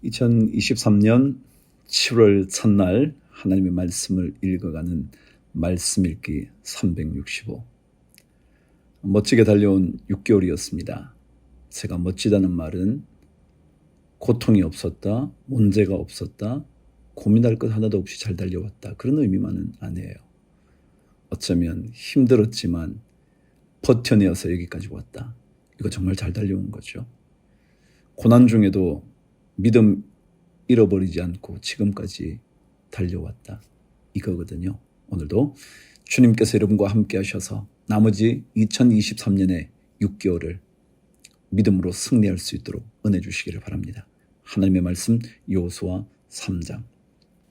2023년 7월 첫날 하나님의 말씀을 읽어가는 말씀 읽기 365. 멋지게 달려온 6개월이었습니다. 제가 멋지다는 말은 고통이 없었다, 문제가 없었다, 고민할 것 하나도 없이 잘 달려왔다, 그런 의미만은 아니에요. 어쩌면 힘들었지만 버텨내어서 여기까지 왔다. 이거 정말 잘 달려온 거죠. 고난 중에도 믿음 잃어버리지 않고 지금까지 달려왔다. 이거거든요. 오늘도 주님께서 여러분과 함께 하셔서 나머지 2023년의 6개월을 믿음으로 승리할 수 있도록 은혜 주시기를 바랍니다. 하나님의 말씀 여호수아 3장.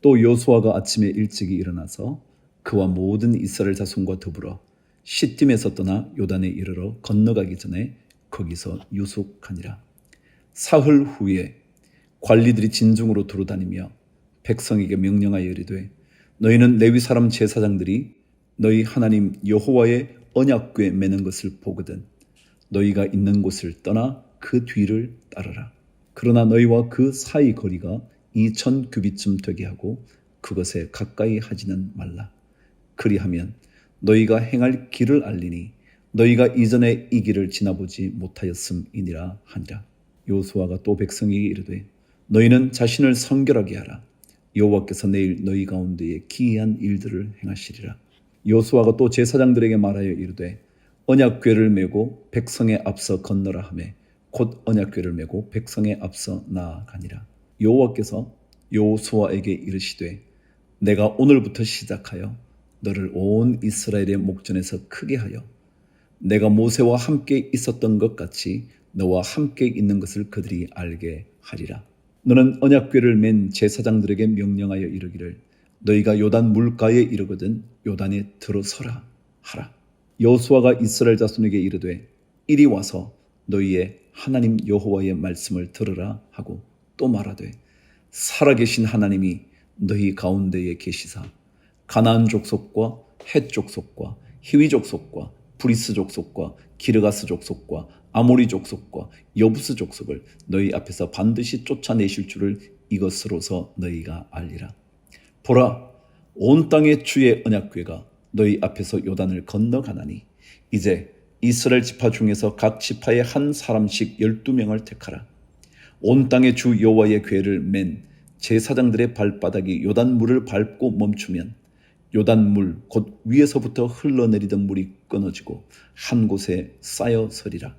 또 여호수아가 아침에 일찍이 일어나서 그와 모든 이스라엘 자손과 더불어 시딤에서 떠나 요단에 이르러 건너가기 전에 거기서 유숙하니라. 사흘 후에 관리들이 진중으로 두루다니며 백성에게 명령하여 이르되 너희는 레위 사람 제사장들이 너희 하나님 여호와의 언약궤 매는 것을 보거든 너희가 있는 곳을 떠나 그 뒤를 따르라. 그러나 너희와 그 사이 거리가 2000 규빗쯤 되게 하고 그것에 가까이 하지는 말라. 그리하면 너희가 행할 길을 알리니 너희가 이전에 이 길을 지나보지 못하였음이니라 하니라. 여호수아가 또 백성에게 이르되 너희는 자신을 성결하게 하라. 여호와께서 내일 너희 가운데에 기이한 일들을 행하시리라. 여호수아가 또 제사장들에게 말하여 이르되 언약궤를 메고 백성에 앞서 건너라 하매 곧 언약궤를 메고 백성에 앞서 나아가니라. 여호와께서 여호수아에게 이르시되 내가 오늘부터 시작하여 너를 온 이스라엘의 목전에서 크게 하여 내가 모세와 함께 있었던 것 같이 너와 함께 있는 것을 그들이 알게 하리라. 너는 언약궤를 맨 제사장들에게 명령하여 이르기를 너희가 요단 물가에 이르거든 요단에 들어서라 하라. 여호수아가 이스라엘 자손에게 이르되 이리 와서 너희의 하나님 여호와의 말씀을 들으라 하고 또 말하되 살아계신 하나님이 너희 가운데에 계시사 가나안 족속과 헷 족속과 히위 족속과 브리스 족속과 기르가스 족속과 아모리 족속과 여부스 족속을 너희 앞에서 반드시 쫓아내실 줄을 이것으로서 너희가 알리라. 보라, 온 땅의 주의 언약궤가 너희 앞에서 요단을 건너가나니 이제 이스라엘 지파 중에서 각 지파에 한 사람씩 12명을 택하라. 온 땅의 주 여호와의 궤를 맨 제사장들의 발바닥이 요단 물을 밟고 멈추면 요단 물 곧 위에서부터 흘러내리던 물이 끊어지고 한 곳에 쌓여 서리라.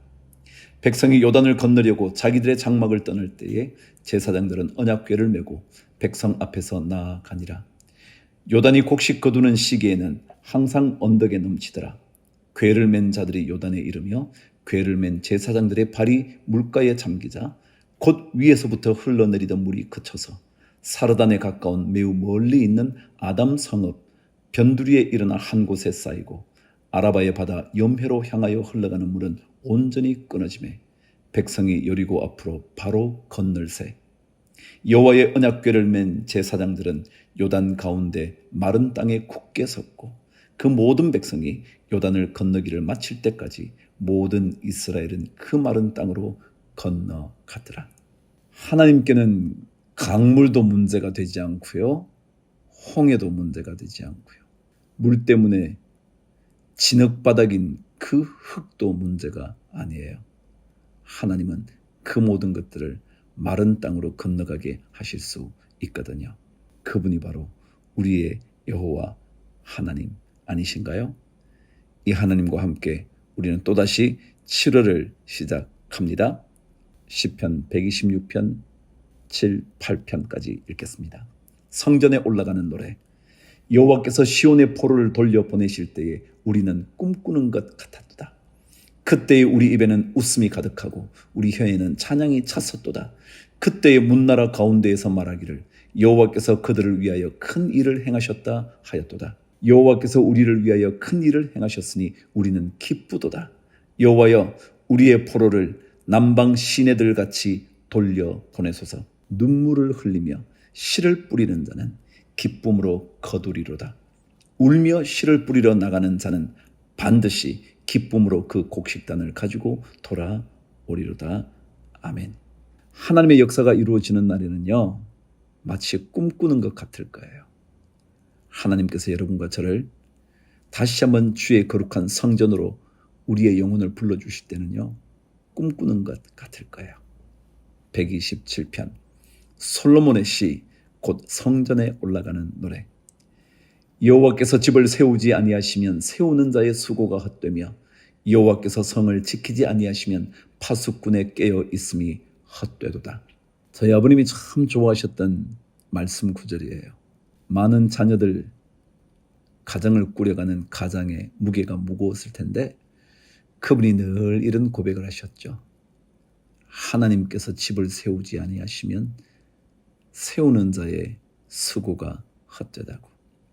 백성이 요단을 건너려고 자기들의 장막을 떠날 때에 제사장들은 언약궤를 메고 백성 앞에서 나아가니라. 요단이 곡식 거두는 시기에는 항상 언덕에 넘치더라. 궤를 맨 자들이 요단에 이르며 궤를 맨 제사장들의 발이 물가에 잠기자 곧 위에서부터 흘러내리던 물이 그쳐서 사르단에 가까운 매우 멀리 있는 아담 성읍 변두리에 일어나 한 곳에 쌓이고 아라바의 바다 염해로 향하여 흘러가는 물은 온전히 끊어지매 백성이 여리고 앞으로 바로 건널세. 여호와의 언약궤를 맨 제사장들은 요단 가운데 마른 땅에 굳게 섰고 그 모든 백성이 요단을 건너기를 마칠 때까지 모든 이스라엘은 그 마른 땅으로 건너가더라. 하나님께는 강물도 문제가 되지 않고요, 홍해도 문제가 되지 않고요, 물 때문에 진흙바닥인 그 흙도 문제가 아니에요. 하나님은 그 모든 것들을 마른 땅으로 건너가게 하실 수 있거든요. 그분이 바로 우리의 여호와 하나님 아니신가요? 이 하나님과 함께 우리는 또다시 7월을 시작합니다. 시편 126편 7, 8편까지 읽겠습니다. 성전에 올라가는 노래. 여호와께서 시온의 포로를 돌려보내실 때에 우리는 꿈꾸는 것 같았도다. 그때의 우리 입에는 웃음이 가득하고 우리 혀에는 찬양이 찼었도다. 그때의 문나라 가운데에서 말하기를 여호와께서 그들을 위하여 큰 일을 행하셨다 하였도다. 여호와께서 우리를 위하여 큰 일을 행하셨으니 우리는 기쁘도다. 여호와여 우리의 포로를 남방 시내들 같이 돌려보내소서. 눈물을 흘리며 씨를 뿌리는 자는 기쁨으로 거두리로다. 울며 씨를 뿌리러 나가는 자는 반드시 기쁨으로 그 곡식단을 가지고 돌아오리로다. 아멘. 하나님의 역사가 이루어지는 날에는요, 마치 꿈꾸는 것 같을 거예요. 하나님께서 여러분과 저를 다시 한번 주의 거룩한 성전으로 우리의 영혼을 불러주실 때는요, 꿈꾸는 것 같을 거예요. 127편 솔로몬의 시, 곧 성전에 올라가는 노래. 여호와께서 집을 세우지 아니하시면 세우는 자의 수고가 헛되며 여호와께서 성을 지키지 아니하시면 파수꾼의 깨어 있음이 헛되도다. 저희 아버님이 참 좋아하셨던 말씀 구절이에요. 많은 자녀들 가정을 꾸려가는 가장의 무게가 무거웠을 텐데 그분이 늘 이런 고백을 하셨죠. 하나님께서 집을 세우지 아니하시면 세우는 자의 수고가 헛되다고.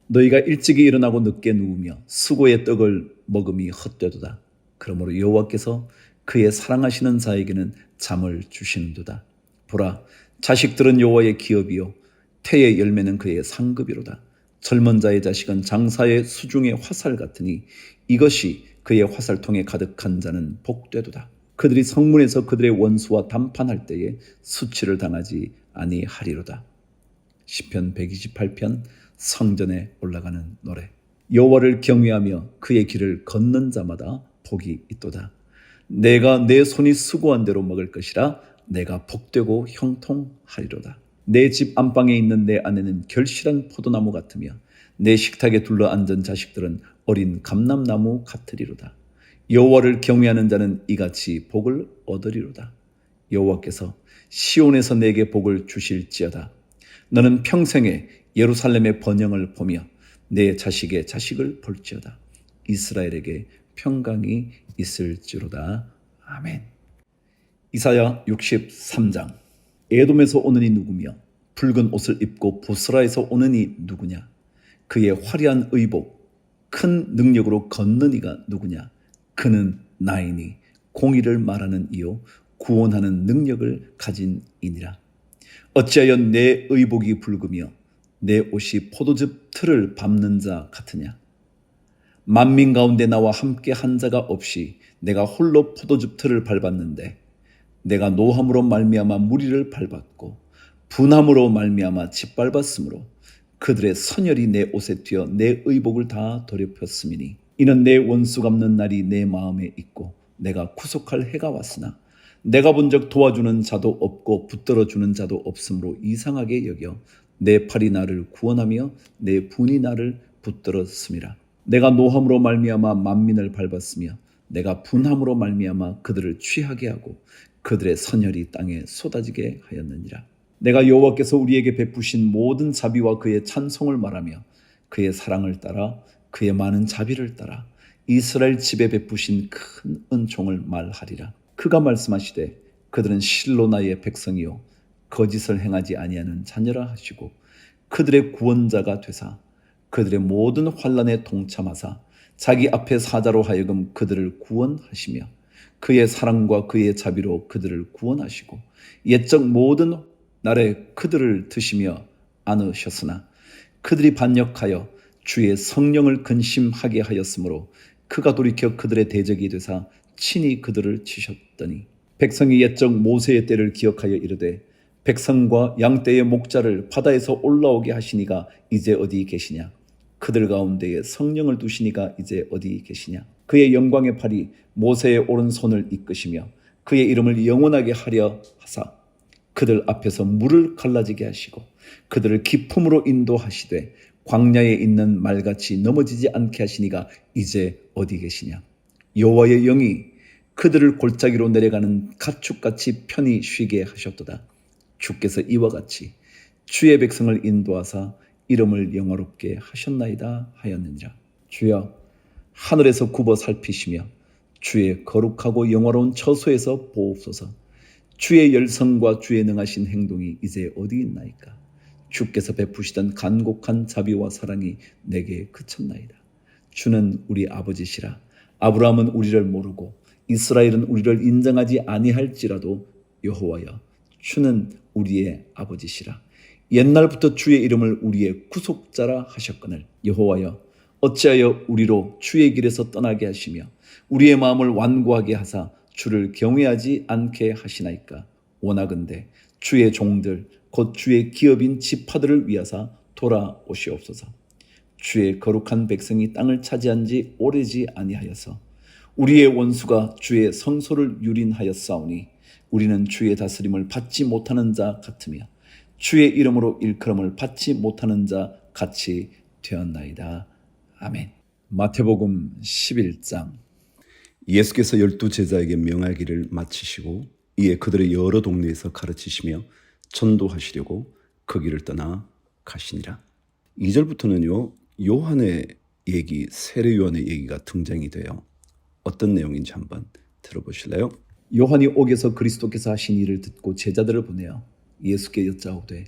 너희가 일찍이 일어나고 늦게 누우며 수고의 떡을 먹음이 헛되도다. 그러므로 여호와께서 그의 사랑하시는 자에게는 잠을 주시는도다. 보라, 자식들은 여호와의 기업이요 태의 열매는 그의 상급이로다. 젊은 자의 자식은 장사의 수중의 화살 같으니 이것이 그의 화살통에 가득한 자는 복되도다. 그들이 성문에서 그들의 원수와 담판할 때에 수치를 당하지 아니하리로다. 시편 128편 성전에 올라가는 노래. 여호와를 경외하며 그의 길을 걷는 자마다 복이 있도다. 내가 내 손이 수고한 대로 먹을 것이라 내가 복되고 형통하리로다. 내 집 안방에 있는 내 아내는 결실한 포도나무 같으며 내 식탁에 둘러앉은 자식들은 어린 감람나무 같으리로다. 여호와를 경외하는 자는 이같이 복을 얻으리로다. 여호와께서 시온에서 내게 복을 주실지어다. 너는 평생에 예루살렘의 번영을 보며 내 자식의 자식을 볼지어다. 이스라엘에게 평강이 있을지로다. 아멘. 이사야 63장. 에돔에서 오는 이 누구며 붉은 옷을 입고 보스라에서 오는 이 누구냐. 그의 화려한 의복 큰 능력으로 걷는 이가 누구냐. 그는 나이니 공의를 말하는 이요 구원하는 능력을 가진 이니라. 어찌하여 내 의복이 붉으며 내 옷이 포도즙 틀을 밟는 자 같으냐. 만민 가운데 나와 함께 한 자가 없이 내가 홀로 포도즙 틀을 밟았는데 내가 노함으로 말미암아 무리를 밟았고 분함으로 말미암아 짓밟았으므로 그들의 선혈이 내 옷에 튀어 내 의복을 다 더럽혔음이니 이는 내 원수 갚는 날이 내 마음에 있고 내가 구속할 해가 왔으나 내가 본적 도와주는 자도 없고 붙들어주는 자도 없으므로 이상하게 여겨 내 팔이 나를 구원하며 내 분이 나를 붙들었음이라. 내가 노함으로 말미암아 만민을 밟았으며 내가 분함으로 말미암아 그들을 취하게 하고 그들의 선혈이 땅에 쏟아지게 하였느니라. 내가 여호와께서 우리에게 베푸신 모든 자비와 그의 찬송을 말하며 그의 사랑을 따라 그의 많은 자비를 따라 이스라엘 집에 베푸신 큰 은총을 말하리라. 그가 말씀하시되 그들은 실로 나의 백성이요 거짓을 행하지 아니하는 자녀라 하시고 그들의 구원자가 되사 그들의 모든 환난에 동참하사 자기 앞에 사자로 하여금 그들을 구원하시며 그의 사랑과 그의 자비로 그들을 구원하시고 옛적 모든 날에 그들을 드시며 안으셨으나 그들이 반역하여 주의 성령을 근심하게 하였으므로 그가 돌이켜 그들의 대적이 되사 친히 그들을 치셨더니 백성이 옛적 모세의 때를 기억하여 이르되 백성과 양떼의 목자를 바다에서 올라오게 하시니가 이제 어디 계시냐. 그들 가운데에 성령을 두시니가 이제 어디 계시냐. 그의 영광의 팔이 모세의 오른손을 이끄시며 그의 이름을 영원하게 하려 하사 그들 앞에서 물을 갈라지게 하시고 그들을 기품으로 인도하시되 광야에 있는 말같이 넘어지지 않게 하시니가 이제 어디 계시냐. 여호와의 영이 그들을 골짜기로 내려가는 가축같이 편히 쉬게 하셨도다. 주께서 이와 같이 주의 백성을 인도하사 이름을 영화롭게 하셨나이다 하였느니라. 주여 하늘에서 굽어 살피시며 주의 거룩하고 영화로운 처소에서 보옵소서. 주의 열성과 주의 능하신 행동이 이제 어디 있나이까. 주께서 베푸시던 간곡한 자비와 사랑이 내게 그쳤나이다. 주는 우리 아버지시라. 아브라함은 우리를 모르고 이스라엘은 우리를 인정하지 아니할지라도 여호와여 주는 우리의 아버지시라. 옛날부터 주의 이름을 우리의 구속자라 하셨거늘 여호와여 어찌하여 우리로 주의 길에서 떠나게 하시며 우리의 마음을 완고하게 하사 주를 경외하지 않게 하시나이까. 원하건대 주의 종들 곧 주의 기업인 지파들을 위하사 돌아오시옵소서. 주의 거룩한 백성이 땅을 차지한 지 오래지 아니하여서 우리의 원수가 주의 성소를 유린하였사오니 우리는 주의 다스림을 받지 못하는 자 같으며 주의 이름으로 일컬음을 받지 못하는 자 같이 되었나이다. 아멘. 마태복음 11장. 예수께서 12제자에게 명하기를 마치시고 이에 그들의 여러 동네에서 가르치시며 전도하시려고 그 길을 떠나 가시니라. 2절부터는요, 요한의 얘기, 세례 요한의 얘기가 등장이 돼요. 어떤 내용인지 한번 들어보실래요? 요한이 옥에서 그리스도께서 하신 일을 듣고 제자들을 보내어 예수께 여짜오되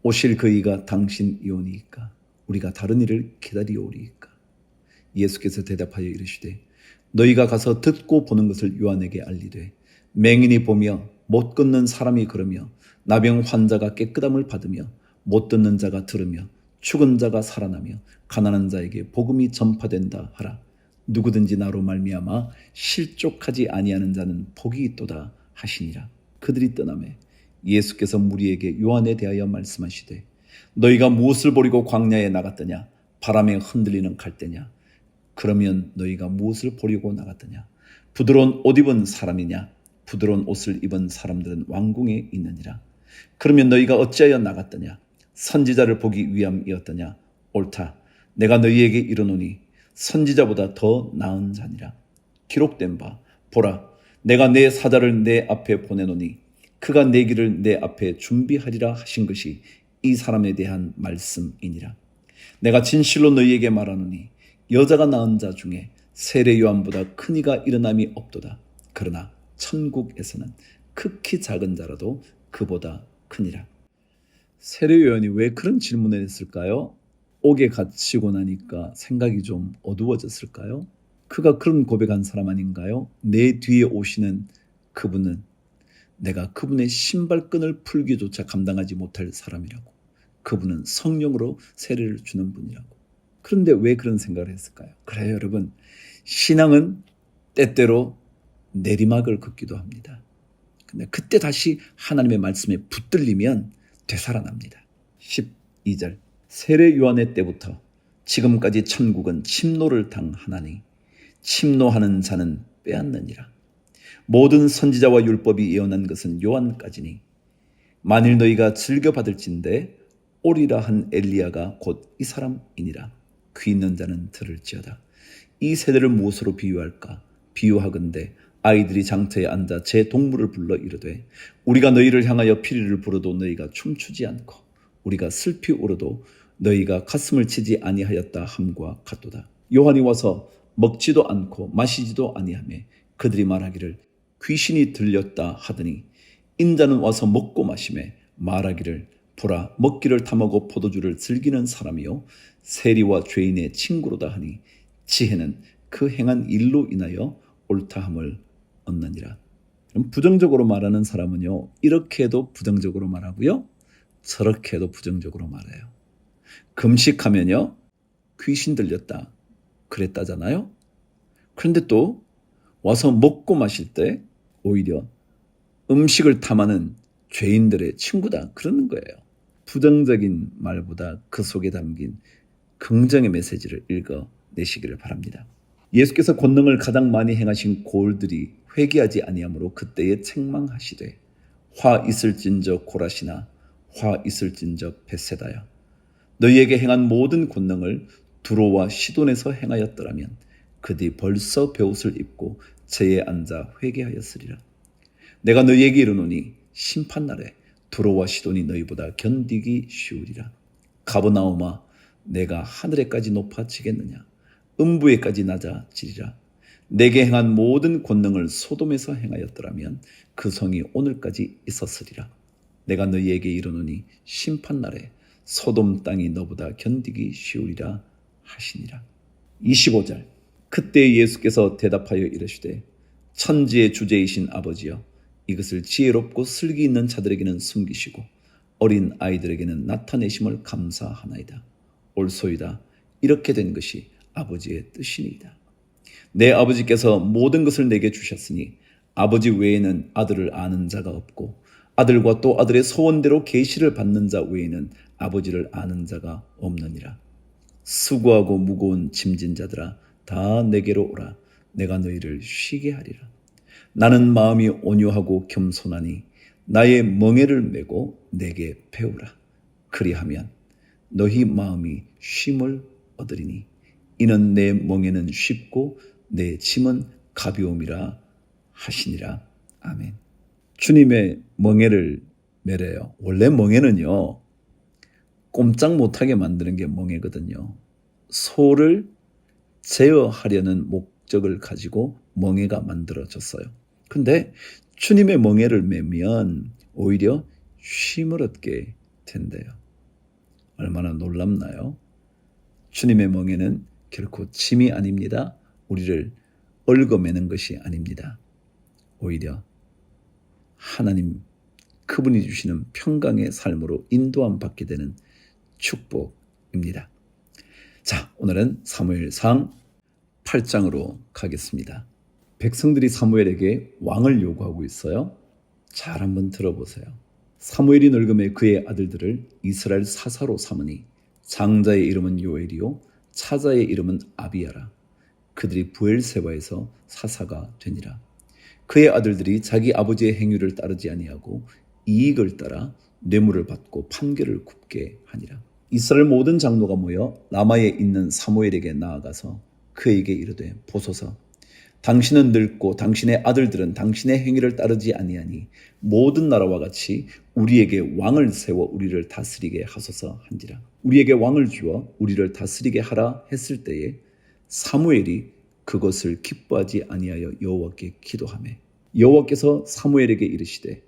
오실 그 이가 당신이오니이까 우리가 다른 일을 기다리오리이까. 예수께서 대답하여 이르시되 너희가 가서 듣고 보는 것을 요한에게 알리되 맹인이 보며 못 걷는 사람이 걸으며 나병 환자가 깨끗함을 받으며 못 듣는 자가 들으며 죽은 자가 살아나며 가난한 자에게 복음이 전파된다 하라. 누구든지 나로 말미암아 실족하지 아니하는 자는 복이 있도다 하시니라. 그들이 떠나매 예수께서 무리에게 요한에 대하여 말씀하시되 너희가 무엇을 보리고 광야에 나갔더냐? 바람에 흔들리는 갈대냐? 그러면 너희가 무엇을 보려고 나갔더냐? 부드러운 옷 입은 사람이냐? 부드러운 옷을 입은 사람들은 왕궁에 있느니라. 그러면 너희가 어찌하여 나갔더냐? 선지자를 보기 위함이었더냐? 옳다. 내가 너희에게 이르노니 선지자보다 더 나은 자니라. 기록된 바 보라, 내가 내 사자를 내 앞에 보내노니 그가 내 길을 내 앞에 준비하리라 하신 것이 이 사람에 대한 말씀이니라. 내가 진실로 너희에게 말하노니 여자가 낳은 자 중에 세례 요한보다 큰 이가 일어남이 없도다. 그러나 천국에서는 극히 작은 자라도 그보다 크니라. 세례 요한이 왜 그런 질문을 했을까요? 옥에 갇히고 나니까 생각이 좀 어두워졌을까요? 그가 그런 고백한 사람 아닌가요? 내 뒤에 오시는 그분은 내가 그분의 신발끈을 풀기조차 감당하지 못할 사람이라고. 그분은 성령으로 세례를 주는 분이라고. 그런데 왜 그런 생각을 했을까요? 그래요, 여러분. 신앙은 때때로 내리막을 긋기도 합니다. 근데 그때 다시 하나님의 말씀에 붙들리면 되살아납니다. 12절. 세례 요한의 때부터 지금까지 천국은 침노를 당하나니 침노하는 자는 빼앗느니라. 모든 선지자와 율법이 예언한 것은 요한까지니 만일 너희가 즐겨받을진대 오리라 한 엘리야가 곧 이 사람이니라. 귀 있는 자는 들을지어다. 이 세대를 무엇으로 비유할까? 비유하건대 아이들이 장터에 앉아 제 동물을 불러 이르되 우리가 너희를 향하여 피리를 불어도 너희가 춤추지 않고 우리가 슬피 울어도 너희가 가슴을 치지 아니하였다 함과 같도다. 요한이 와서 먹지도 않고 마시지도 아니하며 그들이 말하기를 귀신이 들렸다 하더니 인자는 와서 먹고 마시매 말하기를 보라 먹기를 탐하고 포도주를 즐기는 사람이요 세리와 죄인의 친구로다 하니 지혜는 그 행한 일로 인하여 옳다함을 얻느니라. 그럼 부정적으로 말하는 사람은요 이렇게 해도 부정적으로 말하고요 저렇게 해도 부정적으로 말해요. 금식하면요 귀신 들렸다 그랬다잖아요. 그런데 또 와서 먹고 마실 때 오히려 음식을 탐하는 죄인들의 친구다 그러는 거예요. 부정적인 말보다 그 속에 담긴 긍정의 메시지를 읽어내시기를 바랍니다. 예수께서 권능을 가장 많이 행하신 고을들이 회개하지 아니하므로 그때에 책망하시되 화 있을진저 고라시나 화 있을진저 벳세다야 너희에게 행한 모든 권능을 두로와 시돈에서 행하였더라면 그들이 벌써 베옷을 입고 제에 앉아 회개하였으리라. 내가 너희에게 이르노니 심판날에 두로와 시돈이 너희보다 견디기 쉬우리라. 가버나움아 내가 하늘에까지 높아지겠느냐 음부에까지 낮아지리라. 내게 행한 모든 권능을 소돔에서 행하였더라면 그 성이 오늘까지 있었으리라. 내가 너희에게 이르노니 심판날에 소돔 땅이 너보다 견디기 쉬우리라 하시니라. 25절. 그때 예수께서 대답하여 이르시되 천지의 주제이신 아버지여 이것을 지혜롭고 슬기 있는 자들에게는 숨기시고 어린 아이들에게는 나타내심을 감사하나이다. 옳소이다. 이렇게 된 것이 아버지의 뜻이니이다. 내 아버지께서 모든 것을 내게 주셨으니 아버지 외에는 아들을 아는 자가 없고 아들과 또 아들의 소원대로 계시를 받는 자 외에는 아버지를 아는 자가 없느니라. 수고하고 무거운 짐진 자들아 다 내게로 오라. 내가 너희를 쉬게 하리라. 나는 마음이 온유하고 겸손하니 나의 멍에를 메고 내게 배우라. 그리하면 너희 마음이 쉼을 얻으리니 이는 내 멍에는 쉽고 내 짐은 가벼움이라 하시니라. 아멘. 주님의 멍에를 메래요. 원래 멍에는요, 꼼짝 못하게 만드는 게 멍에거든요. 소를 제어하려는 목적을 가지고 멍에가 만들어졌어요. 근데 주님의 멍에를 메면 오히려 쉼을 얻게 된대요. 얼마나 놀랍나요? 주님의 멍에는 결코 짐이 아닙니다. 우리를 얽어매는 것이 아닙니다. 오히려 하나님 그분이 주시는 평강의 삶으로 인도함 받게 되는 축복입니다. 자, 오늘은 사무엘상 8장으로 가겠습니다. 백성들이 사무엘에게 왕을 요구하고 있어요. 잘 한번 들어보세요. 사무엘이 늙음에 그의 아들들을 이스라엘 사사로 삼으니 장자의 이름은 요엘이요 차자의 이름은 아비야라. 그들이 부엘세바에서 사사가 되니라. 그의 아들들이 자기 아버지의 행위를 따르지 아니하고 이익을 따라 뇌물을 받고 판결을 굽게 하니라. 이스라엘 모든 장로가 모여 라마에 있는 사무엘에게 나아가서 그에게 이르되 보소서 당신은 늙고 당신의 아들들은 당신의 행위를 따르지 아니하니 모든 나라와 같이 우리에게 왕을 세워 우리를 다스리게 하소서 한지라. 우리에게 왕을 주어 우리를 다스리게 하라 했을 때에 사무엘이 그것을 기뻐하지 아니하여 여호와께 기도하매 여호와께서 사무엘에게 이르시되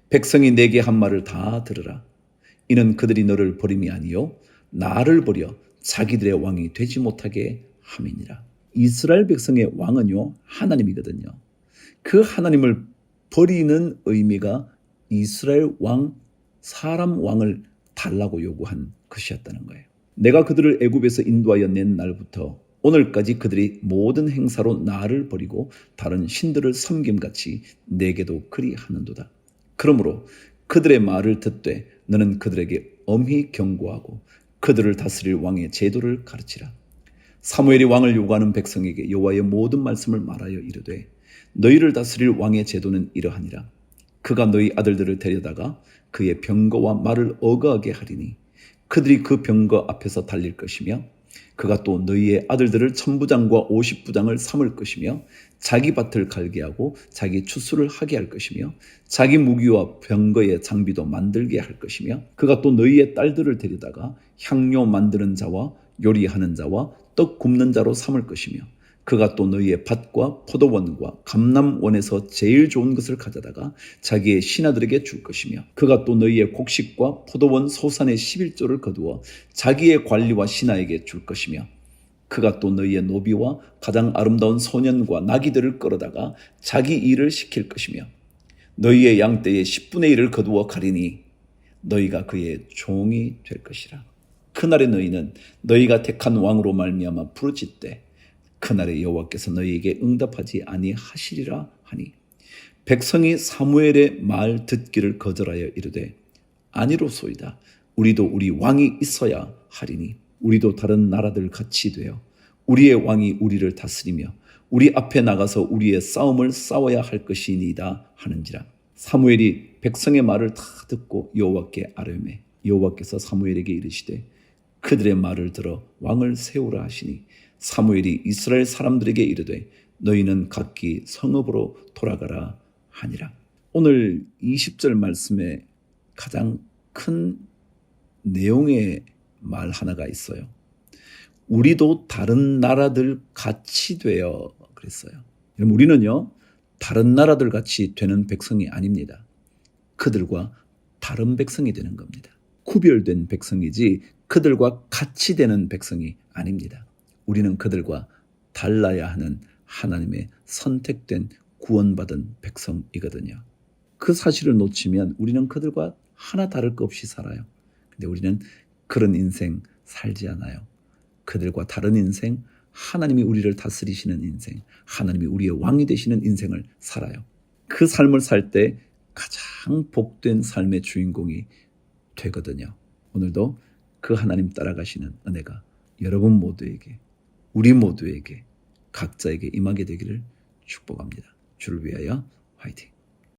백성이 내게 한 말을 다 들으라. 이는 그들이 너를 버림이 아니요 나를 버려 자기들의 왕이 되지 못하게 함이니라. 이스라엘 백성의 왕은요 하나님이거든요. 그 하나님을 버리는 의미가 이스라엘 왕 사람 왕을 달라고 요구한 것이었다는 거예요. 내가 그들을 애굽에서 인도하여 낸 날부터 오늘까지 그들이 모든 행사로 나를 버리고 다른 신들을 섬김같이 내게도 그리하는도다. 그러므로 그들의 말을 듣되 너는 그들에게 엄히 경고하고 그들을 다스릴 왕의 제도를 가르치라. 사무엘이 왕을 요구하는 백성에게 여호와의 모든 말씀을 말하여 이르되 너희를 다스릴 왕의 제도는 이러하니라. 그가 너희 아들들을 데려다가 그의 병거와 말을 어거하게 하리니 그들이 그 병거 앞에서 달릴 것이며 그가 또 너희의 아들들을 1000부장과 50부장을 삼을 것이며 자기 밭을 갈게 하고 자기 추수를 하게 할 것이며 자기 무기와 병거의 장비도 만들게 할 것이며 그가 또 너희의 딸들을 데려다가 향료 만드는 자와 요리하는 자와 떡 굽는 자로 삼을 것이며 그가 또 너희의 밭과 포도원과 감람원에서 제일 좋은 것을 가져다가 자기의 신하들에게 줄 것이며 그가 또 너희의 곡식과 포도원 소산의 11조를 거두어 자기의 관리와 신하에게 줄 것이며 그가 또 너희의 노비와 가장 아름다운 소년과 나귀들을 끌어다가 자기 일을 시킬 것이며 너희의 양떼의 10분의 1을 거두어 가리니 너희가 그의 종이 될 것이라. 그날에 너희는 너희가 택한 왕으로 말미암아 부르짖되 그날에 여호와께서 너희에게 응답하지 아니하시리라 하니 백성이 사무엘의 말 듣기를 거절하여 이르되 아니로소이다. 우리도 우리 왕이 있어야 하리니 우리도 다른 나라들 같이 되어 우리의 왕이 우리를 다스리며 우리 앞에 나가서 우리의 싸움을 싸워야 할 것이니이다 하는지라. 사무엘이 백성의 말을 다 듣고 여호와께 아뢰매 여호와께서 사무엘에게 이르시되 그들의 말을 들어 왕을 세우라 하시니 사무엘이 이스라엘 사람들에게 이르되 너희는 각기 성읍으로 돌아가라 하니라. 오늘 20절 말씀에 가장 큰 내용의 말 하나가 있어요. 우리도 다른 나라들 같이 되어 그랬어요. 우리는요 다른 나라들 같이 되는 백성이 아닙니다. 그들과 다른 백성이 되는 겁니다. 구별된 백성이지 그들과 같이 되는 백성이 아닙니다. 우리는 그들과 달라야 하는 하나님의 선택된 구원받은 백성이거든요. 그 사실을 놓치면 우리는 그들과 하나 다를 것 없이 살아요. 근데 우리는 그런 인생 살지 않아요. 그들과 다른 인생, 하나님이 우리를 다스리시는 인생, 하나님이 우리의 왕이 되시는 인생을 살아요. 그 삶을 살 때 가장 복된 삶의 주인공이 되거든요. 오늘도 그 하나님 따라가시는 은혜가 여러분 모두에게, 우리 모두에게, 각자에게 임하게 되기를 축복합니다. 주를 위하여 화이팅!